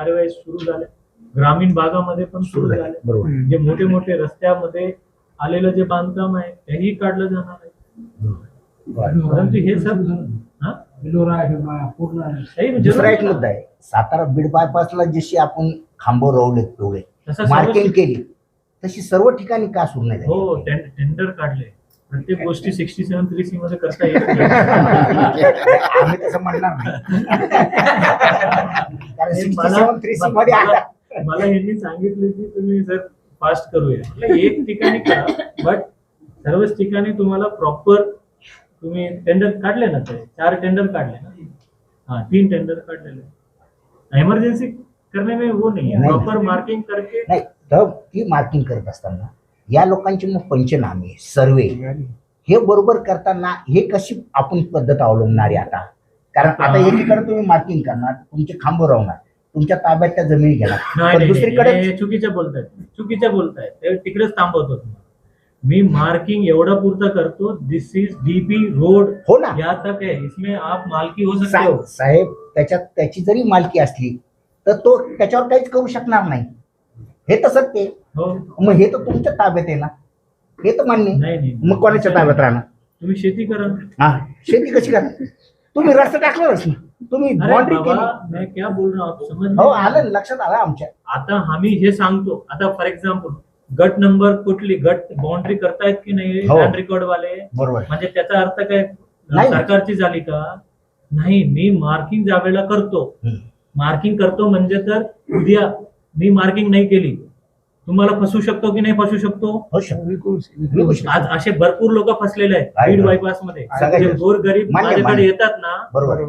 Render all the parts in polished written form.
कार्यवाही सुरू झाल्या, ग्रामीण भागामध्ये पण सुरू झाल्या. बरोबर. जे मोठे मोठे रस्त्यामध्ये आलेलं जे बांधकाम आहे तेही काढलं जाणार आहे. परंतु हे सब दुसरा एक मुद्दा आहे, सातारा बीड बायपासला जशी आपण खांब रोवले तेवढे तसं मार्किंग केली तशी सर्व ठिकाणी का सुरू नाही झाली? हो, टेंडर काढले. प्रत्येक गोष्टी 67 मध्ये करता येत नाही. आम्ही तसं म्हणणार नाही. कारण 67 मला मध्ये आला. मला यांनी सांगितलं की तुम्ही जर फास्ट करूया, म्हटलं एक ठिकाणी करा, बट सर्वच ठिकाणी तुम्हाला प्रॉपर तुम्ही टेंडर काढले ना, ते 4 टेंडर काढले ना, हाँ 3 टेंडर काढलेले. इमर्जन्सी करने में वो नहीं है, नहीं। प्रॉपर मार्किंग करके नाही तर ती मार्किंग करत असताना या लोकांचे मग पंचनामे सर्वे हे बरोबर करताना हे कशी आपण पद्धत अवलंबणार आहे आता? कारण आता एकीकडे तुम्ही मार्किंग करणार, तुमचे खांब राहणार, तुमच्या ताब्यात त्या जमिनी घेणार, नाही, पण नाही, दुसरीकडे नाही, हे चुकीच्या बोलतायत. ते तिकडेच थांबवतो. मी मार्किंग एवढा पुरता करतो, दिस इज डीपी रोड, हो ना यहाँ तक है, इसमें आप मालकी हो सकते हो. साहेब त्याच्यात त्याची जरी मालकी असली तर तो त्याच्यावर काहीच करू शकणार नाही, हे तर सत्य आहे. हो, मग हे तर तुमच्या ताब्यात आहे ना, हे तर मान्य आहे. नाही, मग कोणाच्या ताब्यात राहणार? तुम्ही शेती करा. हा, शेती कशी करणार? तुम्ही रस्ता टाकलाच ना, तुम्ही अरे बाउंड्री बाबा, केली. मैं क्या बोल रहा हूँ, आप समझ हो, नहीं. आलं लक्षात आलं आमच्या. आता आम्ही हे सांगतो, आता फॉर एक्झाम्पल गट नंबर कुठली गट बाउंड्री करतायत की नाही हो. लँड रेकॉर्ड वाले, बरोबर. म्हणजे त्याचा अर्थ काय नाही. सरकारची झाली का? नाही, मी मार्किंग ज्या वेळेला करतो, मार्किंग करतो म्हणजे तर उद्या मी मार्किंग नाही केली, तुम्हाला फसू शकतो की नाही फसू शकतो? हो शकतो. आज असे भरपूर लोक फसलेले आहेत आहे. बीड बायपास मध्ये. सगळे. जे गोरगरीब मान्य, माझ्याकडे मान्य. येतात ना, बरोबर.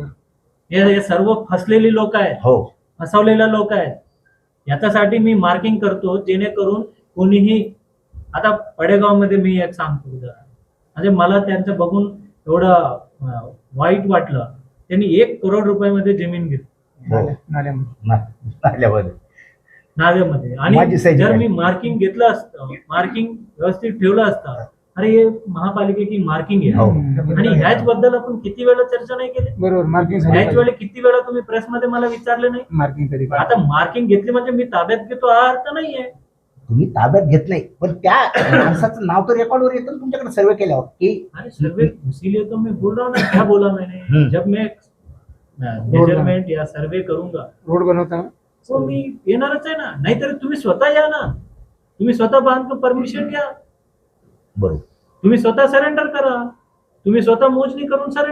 हे सर्व फसलेली लोक आहेत, हो, फसवलेल्या लोक आहेत. याच्यासाठी मी मार्किंग करतो जेणेकरून कोणीही, आता पडेगाव मध्ये मी एक सांगतो उदाहरण, म्हणजे मला त्यांचं बघून एवढं वाईट वाटलं. त्यांनी 1 करोड रुपयामध्ये जमीन घेतली हो. नाल्यामध्ये. नाव्यामध्ये, माझी आणि साईज जर आहे. मी मार्किंग घेतलं असतं, मार्किंग व्यवस्थित ठेवलं असतं, अरे हे महापालिकेची मार्किंग हो. आहे. आणि ह्याच बद्दल आपण किती वेळा चर्चा नाही केली, बरोबर. मार्किंग ह्याच वेळी किती वेळा तुम्ही प्रेस मध्ये मला विचारले नाही. मार्किंग कधी आता मार्किंग घेतली म्हणजे मी ताब्यात घेतो हा अर्थ नाहीये. तुम्ही ताब्यात घेत नाही, पण त्या माणसाचं नाव तर रेकॉर्डवर येतं ना तुमच्याकडे सर्वे केल्यावर की अरे सर्वे इसीलिए तो मैं बोल रहा हूँ ना, क्या बोला मैंने, जब मैं मेजरमेंट या सर्वे करूंगा रोड बनवताना तो मी येणारच आहे ना. नाहीतर तुम्ही स्वतः या ना, तुम्ही स्वतः बांधतो परमिशन घ्या, बरोबर. तुम्ही स्वतः सरेंडर करा, तुम्ही स्वतः मोजणी करून सरेंडर